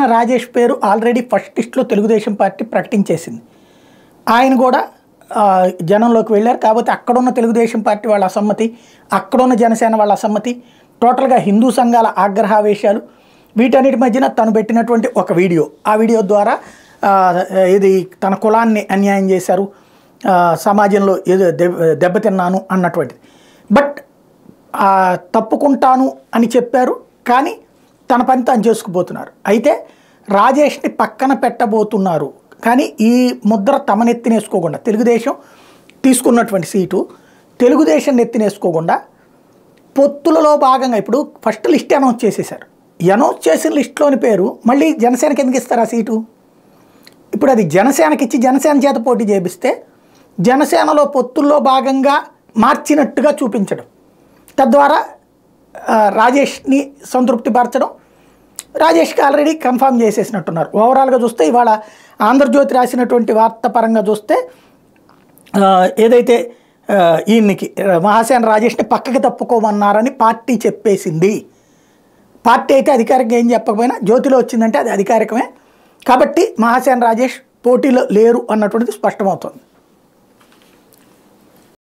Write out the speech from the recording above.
పక్కన రాజేష్ పేరు already first లిస్ట్లో తెలుగుదేశం పార్టీ ప్రకటించేసింది. ఆయన కూడా జనంలోకి వెళ్ళారు. కాకపోతే అక్కడున్న తెలుగుదేశం పార్టీ వాళ్ళ అసమ్మతి, అక్కడున్న జనసేన వాళ్ళ అసమ్మతి, టోటల్గా హిందూ సంఘాల ఆగ్రహావేశాలు, వీటన్నిటి మధ్యన తను పెట్టినటువంటి ఒక వీడియో, ఆ వీడియో ద్వారా ఇది తన కులాన్ని అన్యాయం చేశారు, సమాజంలో ఏదో దెబ్బతిన్నాను అన్నటువంటిది. బట్ తప్పుకుంటాను అని చెప్పారు, కానీ తన పని తాను చేసుకుపోతున్నారు. అయితే రాజేష్ని పక్కన పెట్టబోతున్నారు, కానీ ఈ ముద్ర తమ నెత్తినేసుకోకుండా, తెలుగుదేశం తీసుకున్నటువంటి సీటు తెలుగుదేశం నెత్తినేసుకోకుండా పొత్తులలో భాగంగా ఇప్పుడు ఫస్ట్ లిస్ట్ అనౌన్స్ చేసేశారు. అనౌన్స్ చేసిన లిస్టులోని పేరు మళ్ళీ జనసేనకి ఎందుకు ఇస్తారు ఆ సీటు? ఇప్పుడు అది జనసేనకి ఇచ్చి జనసేన చేత పోటీ చేపిస్తే జనసేనలో పొత్తుల్లో భాగంగా మార్చినట్టుగా చూపించడం, తద్వారా రాజేష్ని సంతృప్తిపరచడం. రాజేష్కి ఆల్రెడీ కన్ఫర్మ్ చేసేసినట్టున్నారు. ఓవరాల్గా చూస్తే ఇవాళ ఆంధ్రజ్యోతి రాసినటువంటి వార్త పరంగా చూస్తే ఏదైతే ఈయనకి మహాసేన రాజేష్ని పక్కకి తప్పుకోమన్నారని పార్టీ చెప్పేసింది. పార్టీ అయితే అధికారికంగా ఏం చెప్పకపోయినా జ్యోతిలో వచ్చిందంటే అది అధికారికమే. కాబట్టి మహాసేన రాజేష్ పోటీలో లేరు అన్నటువంటిది స్పష్టమవుతుంది.